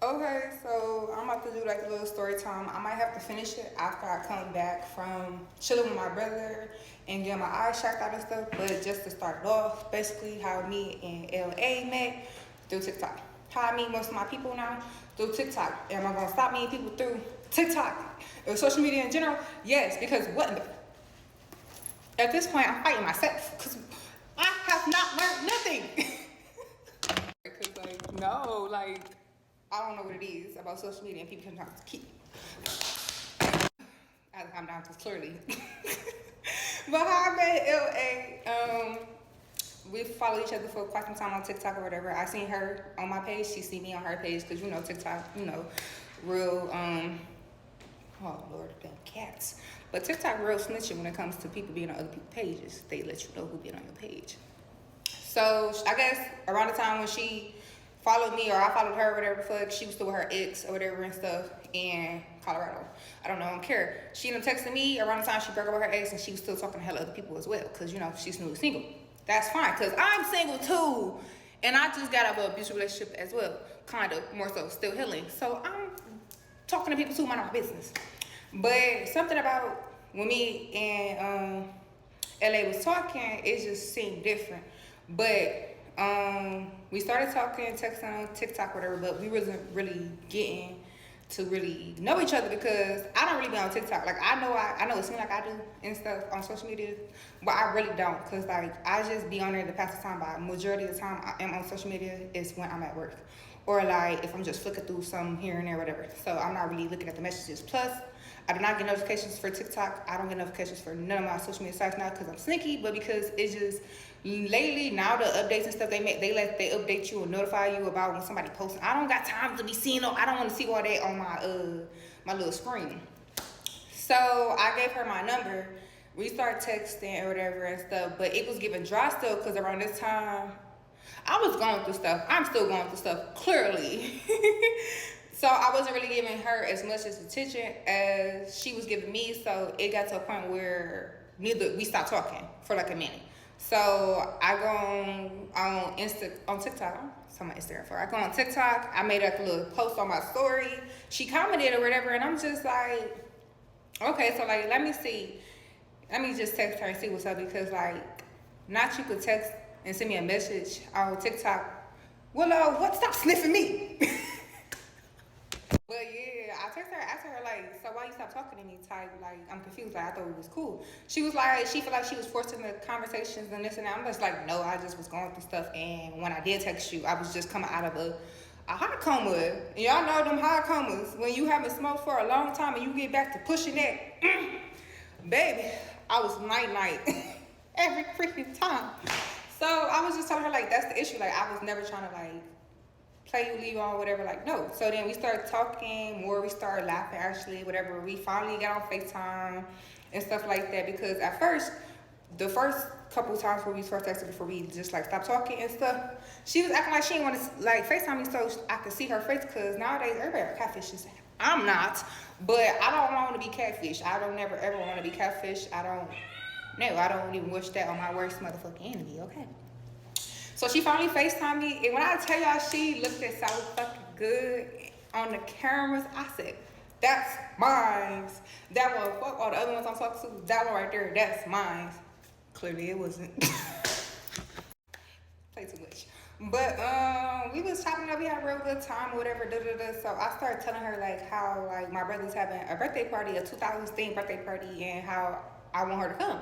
Okay, so I'm about to do like a little story time. I might have to finish it after I come back from chilling with my brother and getting my eyes checked out and stuff. But just to start it off, basically how me and LA met through TikTok. How I meet most of my people now through TikTok. Am I gonna stop meeting people through TikTok or social media in general? Yes, because at this point I'm fighting myself because I have not learned nothing. Because like no, like I don't know what it is about social media and people sometimes keep. I had to calm down because clearly. But how I met LA, we followed each other for quite some time on TikTok or whatever. I seen her on my page. She seen me on her page because you know TikTok, real. Oh Lord, damn cats. But TikTok real snitching when it comes to people being on other people's pages. They let you know who been on your page. So I guess around the time when she followed me or I followed her, whatever the fuck, she was still with her ex or whatever and stuff in Colorado. I don't know, I don't care. She ended up texting me around the time she broke up with her ex and she was still talking to hella other people as well because, she's newly single. That's fine because I'm single too. And I just got out of an abusive relationship as well, kind of, more so, still healing. So I'm talking to people too, mind my business. But something about when me and LA was talking, it just seemed different. But we started talking, texting on TikTok, whatever. But we wasn't really getting to really know each other because I don't really be on TikTok. Like I know it seems like I do and stuff on social media, but I really don't. Cause like I just be on there to pass the time. By majority of the time I am on social media is when I'm at work, or like if I'm just flicking through some here and there, whatever. So I'm not really looking at the messages. Plus, I do not get notifications for TikTok. I don't get notifications for none of my social media sites now because I'm sneaky, but because it's just lately now the updates and stuff they make, they update you and notify you about when somebody posting. I don't got time to be seeing. I don't want to see all that on my little screen. So I gave her my number. We started texting or whatever and stuff, but it was giving dry still because around this time I was going through stuff. I'm still going through stuff, clearly. So I wasn't really giving her as much as attention as she was giving me. So it got to a point where we stopped talking for like a minute. So I go on TikTok. So my Instagram for. I go on TikTok. I made like a little post on my story. She commented or whatever, and I'm just like, okay, so like let me see. Let me just text her and see what's up because like, not you could text and send me a message on TikTok. Well, what? Stop sniffing me. But yeah, I texted her, asked her like, so why you stop talking to me? Type like, I'm confused. Like I thought it was cool. She was like, she felt like she was forced into conversations and this and that. I'm just like, no, I just was going through stuff. And when I did text you, I was just coming out of a hot coma. And y'all know them hot comas when you haven't smoked for a long time and you get back to pushing that, baby. I was night every freaking time. So I was just telling her like that's the issue. Like I was never trying to like play you, leave on, whatever. Like no. So then we started talking more. We started laughing actually, whatever. We finally got on FaceTime and stuff like that because at first, the first couple of times where we first texted before we just like stopped talking and stuff, she was acting like she didn't want to like FaceTime me so I could see her face because nowadays everybody are catfishes. I'm not, but I don't want to be catfish. I don't never ever want to be catfish. I don't even wish that on my worst motherfucking enemy. Okay. So she finally FaceTimed me, and when I tell y'all she looked at so fucking good on the cameras, I said, that's mine. That one, fuck all the other ones I'm talking to, that one right there, that's mine. Clearly it wasn't. Play too much. But we was chopping up, we had a real good time or whatever, da da da. So I started telling her like how like my brother's having a birthday party, a 2000 themed birthday party, and how I want her to come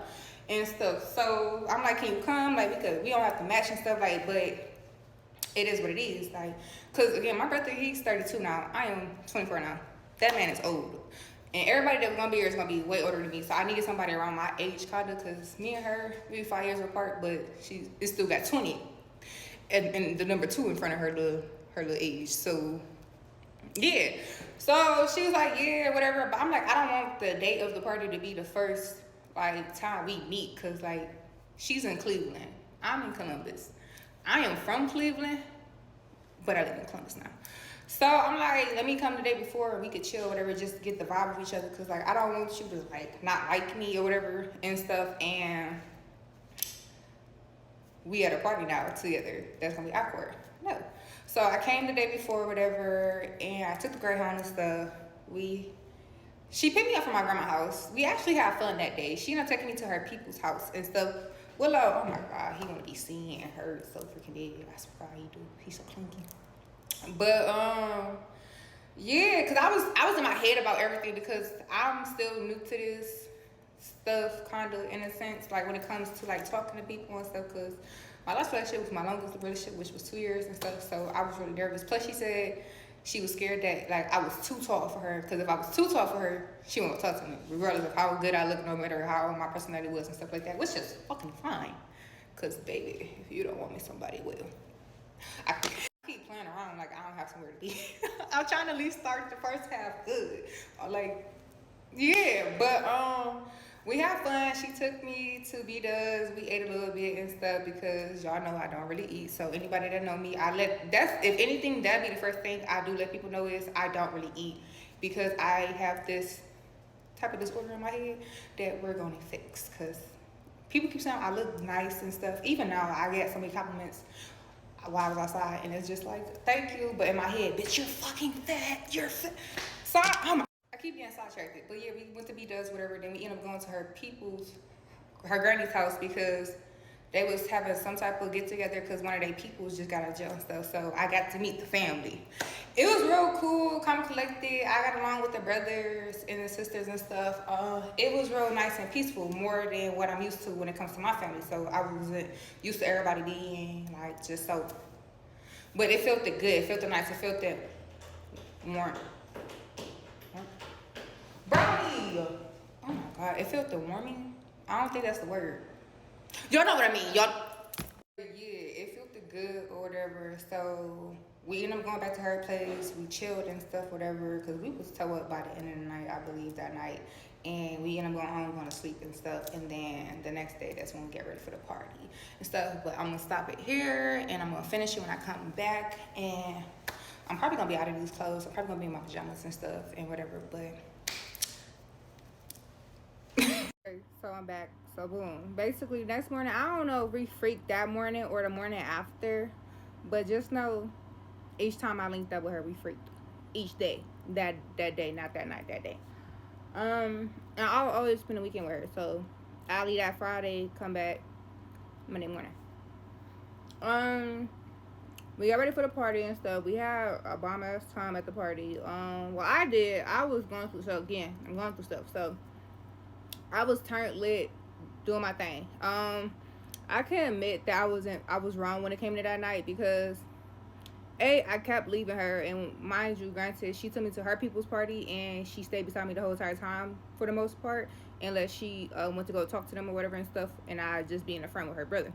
and stuff. So I'm like, can you come? Like we don't have to match and stuff, like, but it is what it is. Like, cause again, my birthday, he's 32 now. I am 24 now. That man is old. And everybody that was gonna be here is gonna be way older than me. So I needed somebody around my age kinda, cause me and her, we 5 years apart, but she still got 20. And the number 2 in front of her little age. So yeah. So she was like, yeah, whatever. But I'm like, I don't want the date of the party to be the first like time we meet, cause like she's in Cleveland. I'm in Columbus. I am from Cleveland, but I live in Columbus now. So I'm like, let me come the day before and we could chill, whatever, just get the vibe of each other. Cause like I don't want you to like not like me or whatever and stuff. And we at a party now together. That's gonna be awkward. No. So I came the day before, whatever, and I took the Greyhound and stuff. She picked me up from my grandma's house. We actually had fun that day. She ended up taking me to her people's house and stuff. Willow, oh my God, he want to be seen and heard so freaking big. I swear he do. He's so clinky. But yeah, cause I was in my head about everything because I'm still new to this stuff, kind of in a sense, like when it comes to like talking to people and stuff. Cause my last relationship was my longest relationship, which was 2 years and stuff. So I was really nervous. Plus, she said she was scared that like I was too tall for her. Cause if I was too tall for her, she won't talk to me, regardless of how good I look, no matter how my personality was and stuff like that. Which is fucking fine. Cause baby, if you don't want me, somebody will. I keep playing around like I don't have somewhere to be. I'm trying to at least start the first half good. Like, yeah, but we had fun. She took me to B-Dubs. We ate a little bit and stuff because y'all know I don't really eat. So anybody that know me, if anything, that'd be the first thing I do let people know is I don't really eat because I have this type of disorder in my head that we're gonna fix. Cause people keep saying I look nice and stuff. Even now, I get so many compliments while I was outside, and it's just like, thank you. But in my head, bitch, you're fucking fat. You're fat. So I keep getting sidetracked. But yeah, we went to B-Dubs, whatever. Then we ended up going to her granny's house because they was having some type of get together because one of their peoples just got out of jail and stuff. So I got to meet the family. It was real cool, kind of collected. I got along with the brothers and the sisters and stuff. It was real nice and peaceful, more than what I'm used to when it comes to my family. So I wasn't used to everybody being like just so. But it felt good. It felt nice. It felt that warm. Brownie. Oh my God, it felt the warming. I don't think that's the word. Y'all know what I mean. Y'all. Yeah, it felt good or whatever. So we ended up going back to her place. We chilled and stuff, whatever, because we was toe up by the end of the night, I believe, that night. And we ended up going home, going to sleep and stuff. And then the next day, that's when we get ready for the party and stuff. But I'm going to stop it here, and I'm going to finish it when I come back. And I'm probably going to be out of these clothes. I'm probably going to be in my pajamas and stuff and whatever. But so I'm back. So boom. Basically, next morning, I don't know if we freaked that morning or the morning after. But just know, each time I linked up with her, we freaked. Each day. That day, not that night, that day. And I'll always spend the weekend with her. So I'll leave that Friday, come back Monday morning. We got ready for the party and stuff. We had a bomb ass time at the party. Well, I was going through, so again, I'm going through stuff. So I was turned lit, doing my thing. I can admit that I was wrong when it came to that night because I kept leaving her, and mind you, granted, she took me to her people's party, and she stayed beside me the whole entire time for the most part, unless she went to go talk to them or whatever and stuff, and I just be in the front with her brother.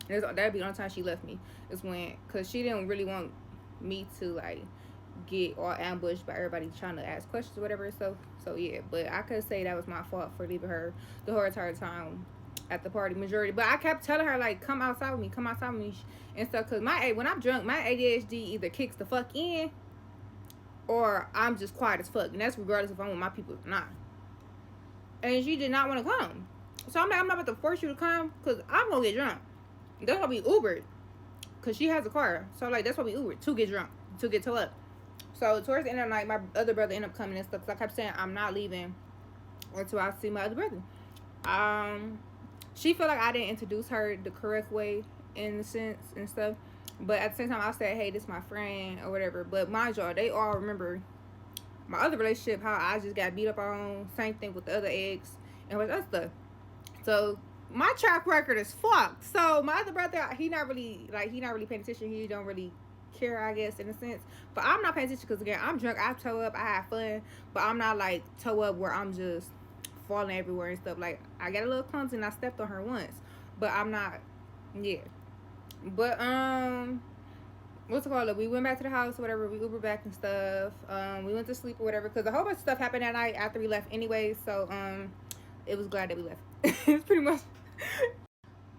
And that'd be the only time she left me. Is when, cause she didn't really want me to like get all ambushed by everybody trying to ask questions or whatever. So yeah, but I could say that was my fault for leaving her the whole entire time at the party majority. But I kept telling her like, come outside with me and stuff. Cause when I'm drunk, my ADHD either kicks the fuck in, or I'm just quiet as fuck, and that's regardless if I'm with my people or not. And she did not want to come, so I'm like, I'm not about to force you to come, cause I'm gonna get drunk. That's why we Ubered, cause she has a car. So like that's why we Ubered to get drunk, to get towed up. So towards the end of the night, my other brother ended up coming and stuff. Cause I kept saying I'm not leaving until I see my other brother. She felt like I didn't introduce her the correct way in the sense and stuff. But at the same time, I said, hey, this is my friend or whatever. But mind y'all, they all remember my other relationship, how I just got beat up on. Same thing with the other ex and with other stuff. So my track record is fucked. So my other brother, he not really paying attention. He don't really care, I guess, in a sense. But I'm not paying attention because, again, I'm drunk. I toe up. I have fun. But I'm not, like, toe up where I'm just falling everywhere and stuff. Like, I got a little clumsy and I stepped on her once. But I'm not, yeah. But, what's it called? We went back to the house, whatever. We Uber back and stuff. We went to sleep or whatever. Because a whole bunch of stuff happened that night after we left anyway. So, it was glad that we left. It's pretty much.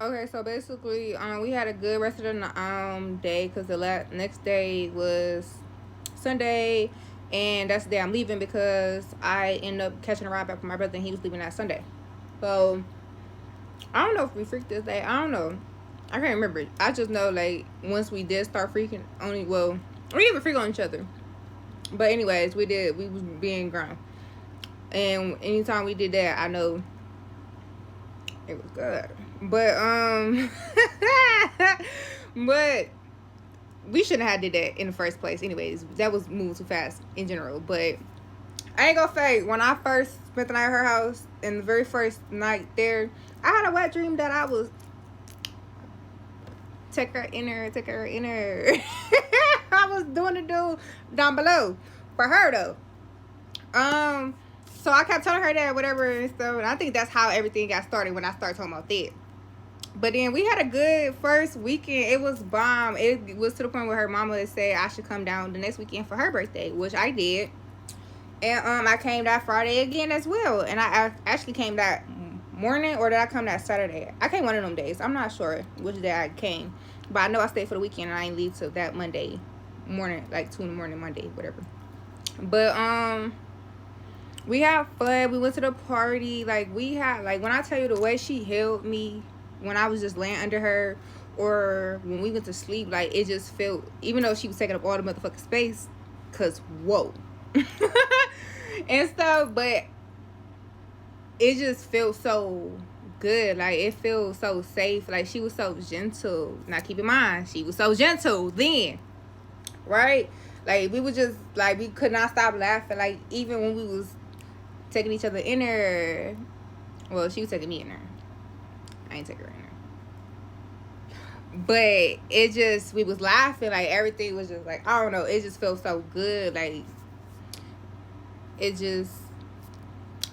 Okay, so basically, we had a good rest of the day because the next day was Sunday, and that's the day I'm leaving because I ended up catching a ride back with my brother, and he was leaving that Sunday. So I don't know if we freaked this day. I don't know. I can't remember. I just know like once we did start freaking only well, we didn't even freak on each other. But anyways, we did. We was being grown, and anytime we did that, I know it was good. But but we shouldn't have did that in the first place. Anyways, that was moving too fast in general. But I ain't gonna fake. When I first spent the night at her house, and the very first night there, I had a wet dream that I was take her in her. I was doing the dude down below for her though. So I kept telling her that whatever and stuff, and I think that's how everything got started when I started talking about that. But then we had a good first weekend. It was bomb. It was to the point where her mama said I should come down the next weekend for her birthday, which I did. And I came that Friday again as well. And I actually came that morning, or did I come that Saturday? I came one of them days. I'm not sure which day I came. But I know I stayed for the weekend and I didn't leave till that Monday morning, like 2 in the morning, Monday, whatever. But we had fun. We went to the party. Like we had, like when I tell you the way she held me when I was just laying under her, or when we went to sleep, like it just felt, even though she was taking up all the motherfucking space, cause whoa. And stuff, but it just felt so good. Like it feels so safe. Like she was so gentle. Now keep in mind, she was so gentle then, right? Like we was just like, we could not stop laughing. Like even when we was taking each other in her, well, she was taking me in her, I ain't take her in her, but it just, we was laughing. Like everything was just like, I don't know, it just felt so good. Like it just,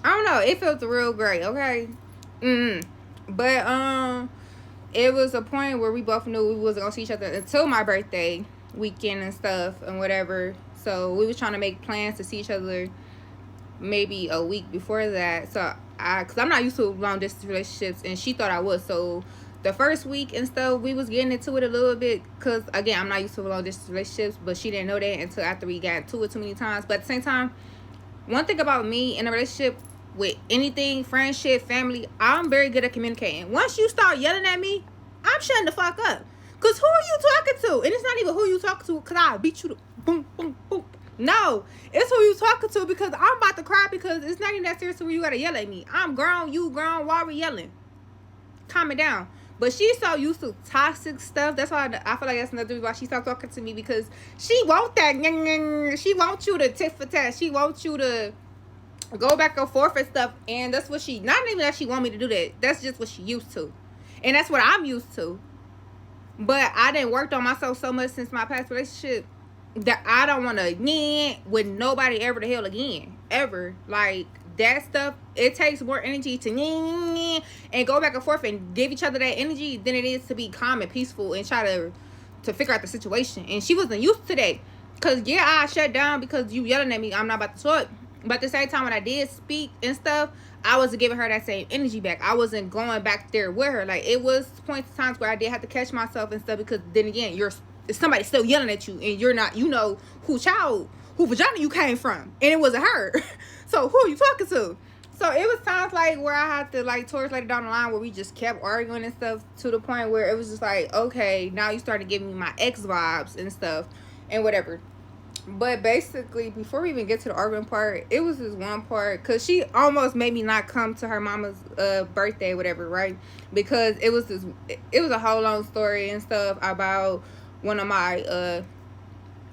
I don't know, it felt real great. Okay. But it was a point where we both knew we wasn't gonna see each other until my birthday weekend and stuff and whatever. So we was trying to make plans to see each other maybe a week before that. So cause I'm not used to long distance relationships, and she thought I was. So the first week and stuff, we was getting into it a little bit, cause again, I'm not used to long distance relationships, but she didn't know that until after we got into it too many times. But at the same time, one thing about me in a relationship, with anything, friendship, family, I'm very good at communicating. Once you start yelling at me, I'm shutting the fuck up. Cause who are you talking to? And it's not even who you talking to, cause I'll beat you to boom, boom, boom. No, it's who you talking to, because I'm about to cry, because it's not even that serious where you gotta yell at me. I'm grown, you grown, why are we yelling? Calm it down. But she's so used to toxic stuff. That's why I feel like that's another reason why she stopped talking to me, because she want that. She wants you to tit for tat. She wants you to go back and forth and stuff. And that's what she, not even that she want me to do that. That's just what she used to. And that's what I'm used to. But I didn't work on myself so much since my past relationship that I don't want to with nobody ever the hell again. Ever. Like, that stuff, it takes more energy to and go back and forth and give each other that energy than it is to be calm and peaceful and try to figure out the situation. And she wasn't used to that. Because, yeah, I shut down because you yelling at me. I'm not about to talk. But at the same time, when I did speak and stuff, I wasn't giving her that same energy back. I wasn't going back there with her. Like, it was points, times where I did have to catch myself and stuff, because then again, somebody still yelling at you, and you're not, you know, who vagina you came from, and it wasn't her. So who are you talking to? So it was times like where I had to, like, towards later down the line, where we just kept arguing and stuff, to the point where it was just like, okay, now you started giving me my ex vibes and stuff and whatever. But basically, before we even get to the arguing part, it was this one part, because she almost made me not come to her mama's birthday, whatever, right? Because it was a whole long story and stuff about one of my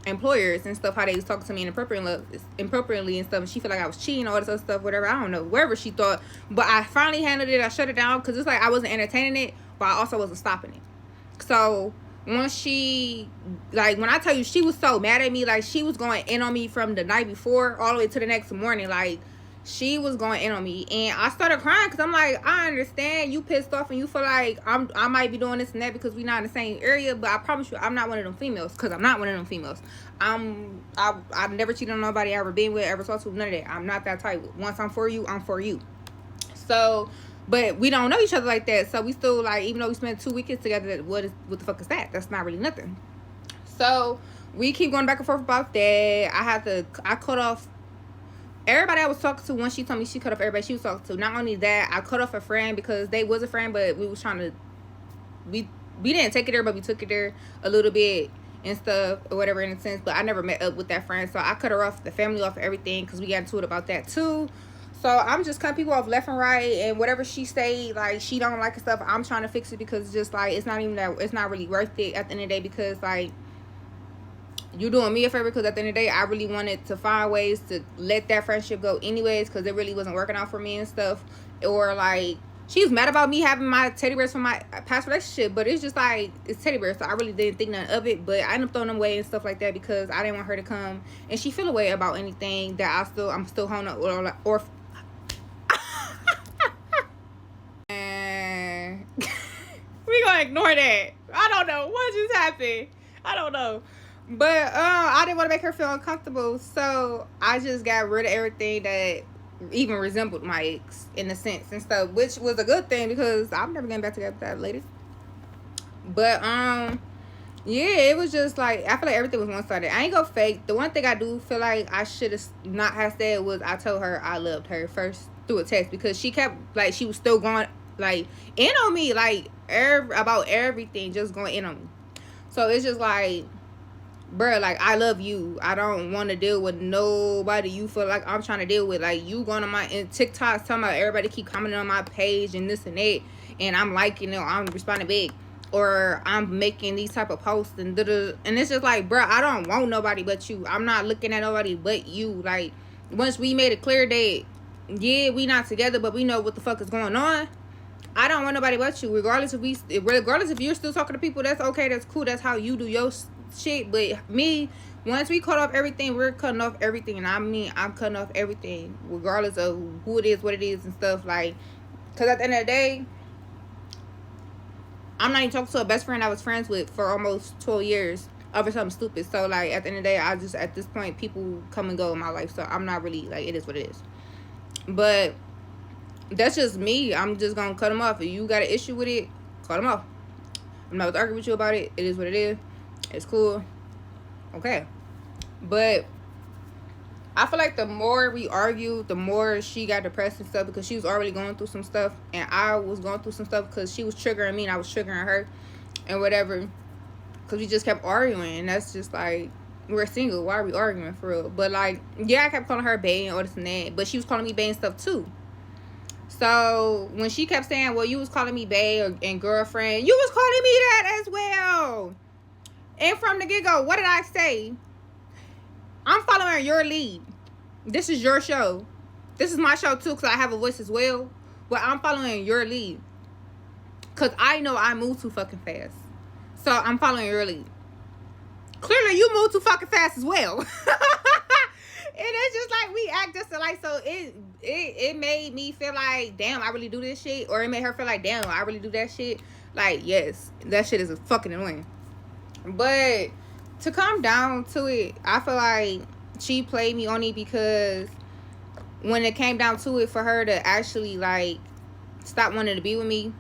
employers and stuff, how they was talking to me inappropriately and stuff, and she felt like I was cheating, all this other stuff, whatever, I don't know, wherever she thought. But I finally handled it. I shut it down, because it's like I wasn't entertaining it, but I also wasn't stopping it. So once she, like, when I tell you, she was so mad at me, like, she was going in on me from the night before all the way to the next morning. Like, she was going in on me, and I started crying, because I'm like, I understand you pissed off and you feel like I might be doing this and that because we not in the same area, but I promise you, I'm not one of them females, because I'm not one of them females. I've never cheated on nobody I ever been with, ever talked to, none of that. I'm not that type. Once I'm for you, I'm for you. So, but we don't know each other like that, so we still, like, even though we spent 2 weekends together, what the fuck is that? That's not really nothing. So we keep going back and forth about that. I cut off everybody I was talking to. Once she told me she cut off everybody she was talking to. Not only that, I cut off a friend, because they was a friend, but we was trying to, we didn't take it there, but we took it there a little bit and stuff or whatever in a sense. But I never met up with that friend, so I cut her off, the family off, everything, because we got into it about that too. So I'm just cutting people off left and right, and whatever she say, like she don't like and stuff, I'm trying to fix it, because just like it's not even that, it's not really worth it at the end of the day, because like you doing me a favor, because at the end of the day I really wanted to find ways to let that friendship go anyways, because it really wasn't working out for me and stuff. Or like she was mad about me having my teddy bears from my past relationship, but it's just like it's teddy bears, so I really didn't think nothing of it. But I ended up throwing them away and stuff like that, because I didn't want her to come and she feel away about anything that I'm still holding up, or and we gonna ignore that. I don't know what just happened. I don't know. But I didn't want to make her feel uncomfortable, so I just got rid of everything that even resembled my ex in a sense and stuff, which was a good thing, because I'm never getting back together with that lady. But yeah, it was just like I feel like everything was one-sided. I ain't gonna fake. The one thing I do feel like I should have not have said was I told her I loved her first through a text, because she kept like she was still going like in on me, like about everything, just going in on me. So it's just like, bruh, like I love you. I don't want to deal with nobody you feel like I'm trying to deal with. Like you going on my TikToks talking about everybody keep commenting on my page and this and that, and I'm liking it, I'm responding back, or I'm making these type of posts and and it's just like, bruh, I don't want nobody but you. I'm not looking at nobody but you. Like once we made it clear that yeah, we not together, but we know what the fuck is going on, I don't want nobody but you. Regardless if you're still talking to people, that's okay, that's cool, that's how you do your shit. But me, once we cut off everything, we're cutting off everything. And I mean, I'm cutting off everything, regardless of who it is, what it is, and stuff. Like, because at the end of the day, I'm not even talking to a best friend I was friends with for almost 12 years over something stupid. So like at the end of the day, I just, at this point, people come and go in my life, so I'm not really like, it is what it is. But that's just me. I'm just gonna cut them off. If you got an issue with it, cut them off. I'm not arguing with you about it. It is what it is. It's cool. Okay. But I feel like the more we argued, the more she got depressed and stuff, because she was already going through some stuff, and I was going through some stuff because she was triggering me and I was triggering her and whatever, because we just kept arguing. And that's just like, we're single, why are we arguing for real? But like, yeah, I kept calling her bae and all this and that, but she was calling me bae and stuff too. So when she kept saying, well, you was calling me bae and girlfriend, you was calling me that as well. And from the get-go, what did I say? I'm following your lead. This is your show. This is my show too, because I have a voice as well. But I'm following your lead, because I know I move too fucking fast. So I'm following your lead. Clearly, you move too fucking fast as well. And it's just like we act just alike. So it made me feel like, damn, I really do this shit. Or it made her feel like, damn, I really do that shit. Like, yes, that shit is fucking annoying. But to come down to it, I feel like she played me on it, because when it came down to it, for her to actually like stop wanting to be with me,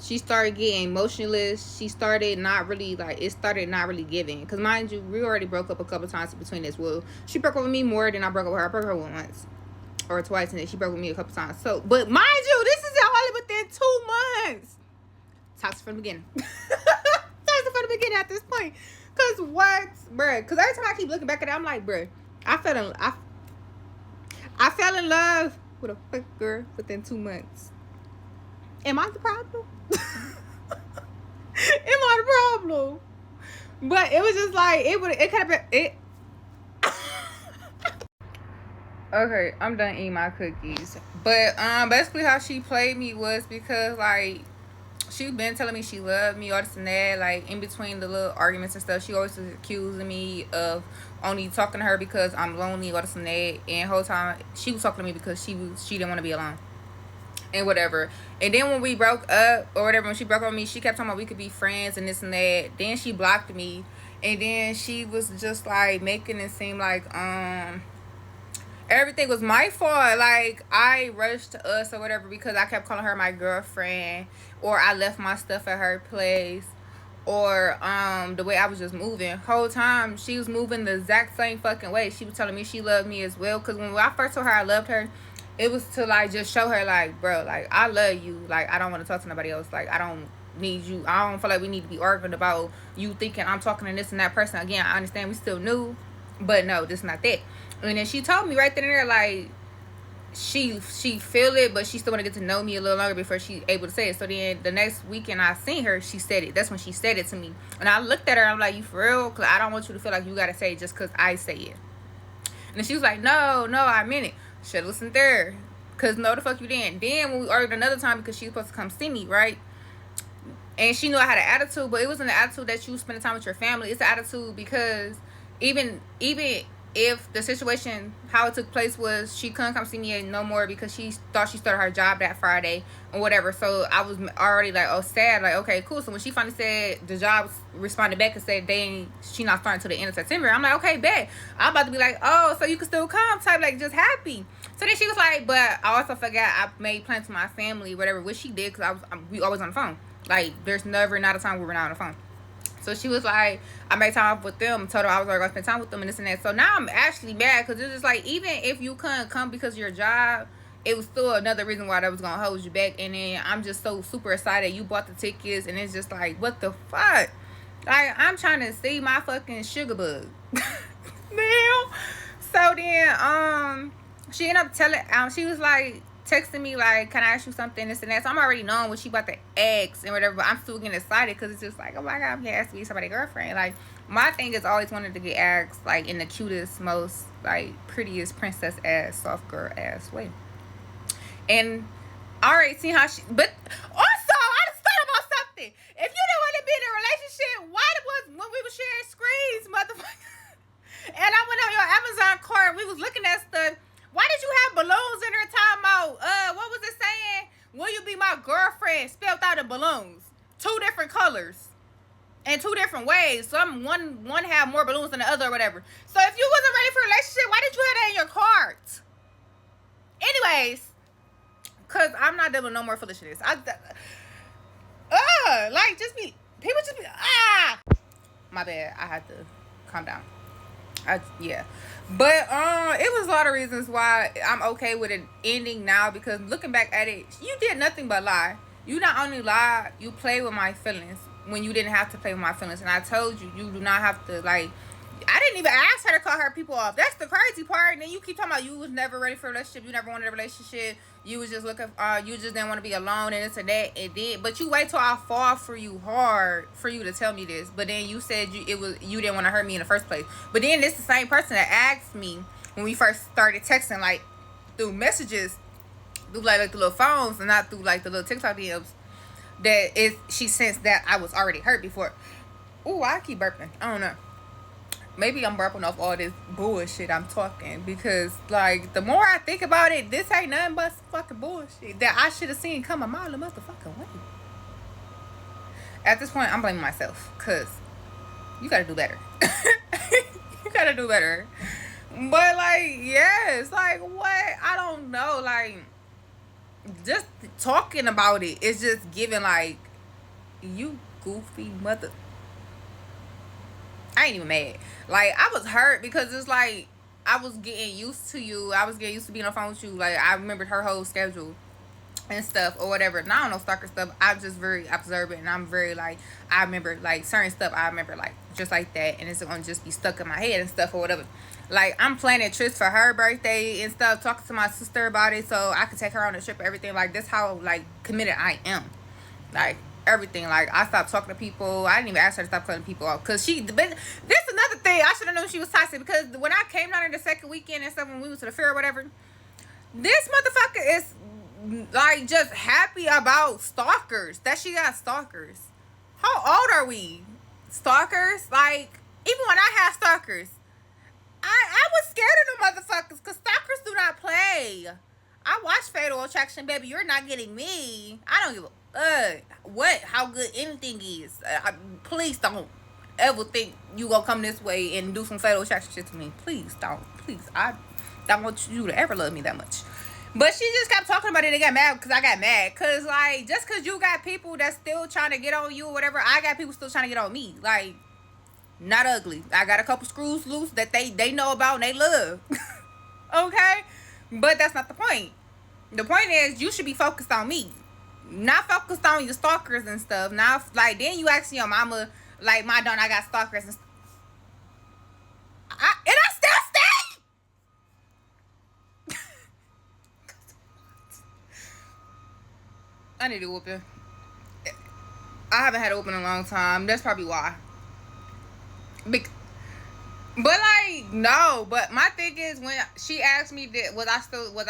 she started getting emotionless. She started not really like, it started not really giving. Because mind you, we already broke up a couple times between this. Well, she broke up with me more than I broke up with her. I broke up with her once or twice, and then she broke up with me a couple times. So, but mind you, this is only within 2 months. Toxic from the beginning. Toxic from the beginning at this point. Cause what, bruh? Cause every time I keep looking back at it, I'm like, bruh, I fell in love with a fuck girl within 2 months. Am I the problem? Am I the problem? But it was just like, it could have been it. Okay, I'm done eating my cookies. But basically how she played me was because like, she been telling me she loved me, all this and that. Like in between the little arguments and stuff, she always was accusing me of only talking to her because I'm lonely, all this and that. And the whole time she was talking to me because she didn't want to be alone and whatever. And then when we broke up or whatever, when she broke up with me, she kept talking about we could be friends and this and that. Then she blocked me, and then she was just like making it seem like everything was my fault. Like I rushed us or whatever because I kept calling her my girlfriend, or I left my stuff at her place, or the way I was just moving. Whole time she was moving the exact same fucking way. She was telling me she loved me as well. Because when I first told her I loved her, it was to like just show her like, bro, like I love you. Like I don't want to talk to nobody else. Like I don't need you. I don't feel like we need to be arguing about you thinking I'm talking to this and that person. Again, I understand we still new, but no, this is not that. And then she told me right then and there, like, she feel it, but she still want to get to know me a little longer before she able to say it. So then the next weekend I seen her, she said it. That's when she said it to me. And I looked at her, I'm like, you for real? Because I don't want you to feel like you got to say it just because I say it. And then she was like, no, I meant it. Should listen there. Because no, the fuck you didn't. Then when we argued another time because she was supposed to come see me, right? And she knew I had an attitude, but it wasn't an attitude that you spending time with your family. It's an attitude because even if the situation, how it took place was she couldn't come see me no more because she thought she started her job that Friday or whatever. So I was already like, oh, sad. Like, okay, cool. So when she finally said the job responded back and said she not starting till the end of September, I'm like, okay, bet. I'm about to be like, oh, so you can still come, type, like, just happy. So then she was like, but I also forgot I made plans with my family, whatever, which she did because we always on the phone. Like, there's never not a time where we're not on the phone. So she was like, I made time with them, told her I was going to spend time with them and this and that. So now I'm actually mad because it's just like, even if you couldn't come because of your job, it was still another reason why that was going to hold you back. And then I'm just so super excited you bought the tickets, and it's just like, what the fuck? Like, I'm trying to see my fucking sugar bug. Now, so then, she ended up telling, she was like, texting me like, can I ask you something, this and that. So I'm already knowing what she about to ask and whatever, but I'm still getting excited because it's just like, oh my god, I'm here asking me somebody's girlfriend. Like, my thing is always wanted to get asked like in the cutest, most like prettiest princess ass, soft girl ass way. And I already seen how she, but also I just thought about something. If you didn't want to be in a relationship, why was when we were sharing screens, motherfucker? And I went on your Amazon cart, we was looking at stuff. Why did you have balloons in there talking about, what was it saying? Will you be my girlfriend? Spelled out in balloons. 2 different colors. And 2 different ways. Some one had more balloons than the other or whatever. So if you wasn't ready for a relationship, why did you have that in your cart? Anyways. Because I'm not dealing with no more foolishness. Like, people just be, my bad. I had to calm down. Yeah. But it was a lot of reasons why I'm okay with it ending now, because looking back at it, you did nothing but lie. You not only lied, you played with my feelings when you didn't have to play with my feelings. And I told you, you do not have to, like, I didn't even ask her to cut her people off. That's the crazy part. And then you keep talking about you was never ready for a relationship. You never wanted a relationship. You was just looking, you just didn't want to be alone and this and that. It did. But you wait till I fall for you hard for you to tell me this. But then you said you didn't want to hurt me in the first place. But then this the same person that asked me when we first started texting, like, through messages, through like the little phones and not through like the little TikTok DMs, she sensed that I was already hurt before. Ooh, I keep burping. I don't know. Maybe I'm burping off all this bullshit I'm talking, because, like, the more I think about it, this ain't nothing but fucking bullshit that I should have seen come a mile of motherfucking way. At this point, I'm blaming myself, because you gotta do better. You gotta do better. But, like, yes, like, what? I don't know. Like, just talking about it is just giving, like, you goofy mother. I ain't even mad. Like, I was hurt because it's like I was getting used to you. I was getting used to being on the phone with you. Like, I remembered her whole schedule and stuff or whatever. Now I don't know stalker stuff. I'm just very observant, and I'm very, like, I remember, like, certain stuff I remember, like, just like that, and it's gonna just be stuck in my head and stuff or whatever. Like, I'm planning trips for her birthday and stuff, talking to my sister about it so I could take her on a trip, everything. Like, that's how, like, committed I am. Like, everything. Like, I stopped talking to people. I didn't even ask her to stop cutting people off, because this another thing. I should have known she was toxic, because when I came down there the second weekend and stuff, when we went to the fair or whatever, this motherfucker is, like, just happy about stalkers, that she got stalkers. How old are we? Stalkers? Like, even when I had stalkers, I was scared of them motherfuckers, because stalkers do not play. I watch Fatal Attraction, baby. You're not getting me. I don't give a how good anything is. Please don't ever think you gonna come this way and do some Fatal Attraction shit to me. Please don't. Please, I don't want you to ever love me that much. But she just kept talking about it and got mad because I got mad. Because, like, just because you got people that's still trying to get on you or whatever, I got people still trying to get on me. Like, not ugly. I got a couple screws loose that they know about and they love. Okay? But that's not the point. The point is, you should be focused on me. not focused on your stalkers and stuff. Now, like, then you asking your mama, like, my daughter, I got stalkers and stuff. And I still stay. I need to whoop it. I haven't had it open in a long time. That's probably why. But like, no. But my thing is, when she asked me that was I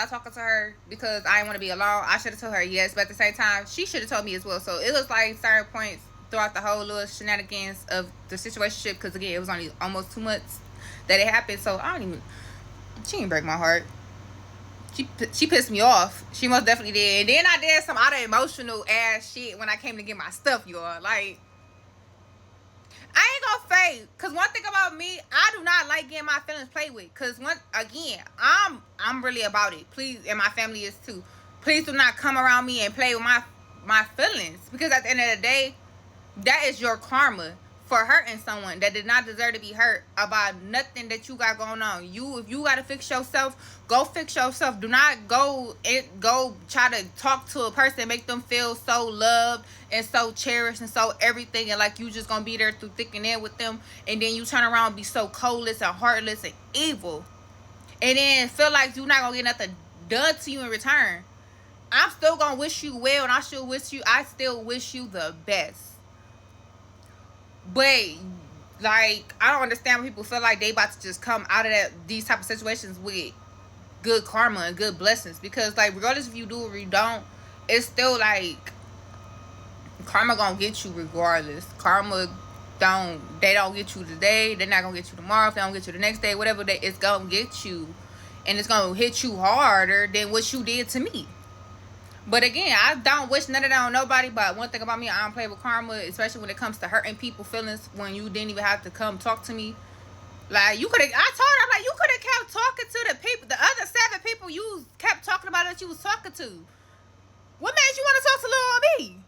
talking to her because I didn't want to be alone, I should have told her yes. But at the same time, she should have told me as well. So it was like certain points throughout the whole little shenanigans of the situationship. Because again, it was only almost 2 months that it happened. So I don't even. She didn't break my heart. She pissed me off. She most definitely did. And then I did some out of emotional ass shit when I came to get my stuff, y'all. Like, I ain't gonna fake. Cause one thing about me, I do not like getting my feelings played with. Cause I'm really about it. Please, and my family is too. Please do not come around me and play with my feelings. Because at the end of the day, that is your karma for hurting someone that did not deserve to be hurt about nothing that you got going on. If you gotta fix yourself, go fix yourself. Do not go try to talk to a person, make them feel so loved and so cherished and so everything, and like you just gonna be there through thick and thin with them, and then you turn around and be so coldless and heartless and evil, and then feel like you're not gonna get nothing done to you in return. I'm still gonna wish you well, and I still wish you the best. But like, I don't understand when people feel like they about to just come out of these type of situations with good karma and good blessings. Because like, regardless if you do or you don't, it's still like karma gonna get you regardless. Karma they don't get you today, they're not gonna get you tomorrow. If they don't get you the next day, whatever day, it's gonna get you, and it's gonna hit you harder than what you did to me. But again, I don't wish none of that on nobody. But one thing about me, I don't play with karma, especially when it comes to hurting people's feelings when you didn't even have to come talk to me. Like, you could have, I told her, I'm like, you could have kept talking to the people, the other 7 people you kept talking about that you was talking to. What made you want to talk to little me?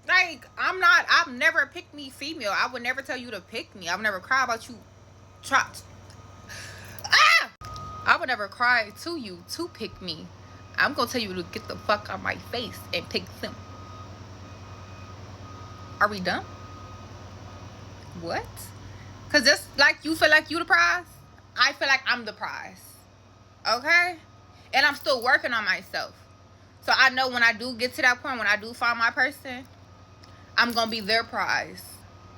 Like, I've never picked me female. I would never tell you to pick me. I would never cry about you. I would never cry to you to pick me. I'm gonna tell you to get the fuck out my face and pick them. Are we done? What? Cause just like you feel like you the prize, I feel like I'm the prize. Okay? And I'm still working on myself. So I know when I do get to that point, when I do find my person, I'm gonna be their prize.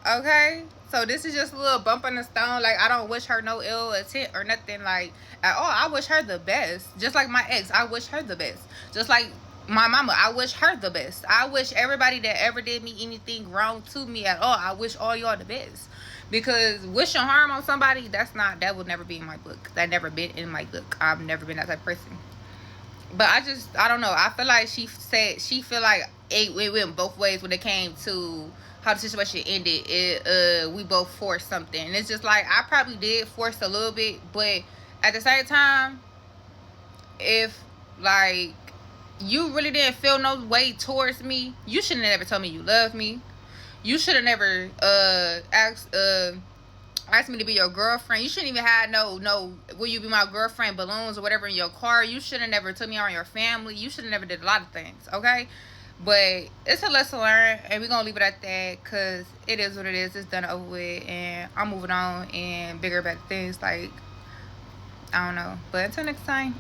Okay? So this is just a little bump in the stone. Like, I don't wish her no ill intent or nothing like at all. I wish her the best. Just like my ex, I wish her the best. Just like my mama, I wish her the best. I wish everybody that ever did me anything wrong to me at all, I wish all y'all the best. Because wishing harm on somebody, that would never be in my book. That never been in my book. I've never been that type of person. But I don't know. I feel like she feel like it went both ways when it came to how the situation ended. We both forced something, and it's just like, I probably did force a little bit, but at the same time, if like you really didn't feel no way towards me, you should have never told me you loved me. You should have never asked me to be your girlfriend. You shouldn't even have no will you be my girlfriend balloons or whatever in your car. You should have never took me around your family. You should have never did a lot of things, okay? But it's a lesson learned, and we're gonna leave it at that, because it is what it is. It's done over with, and I'm moving on and bigger, better things. Like, I don't know. But until next time.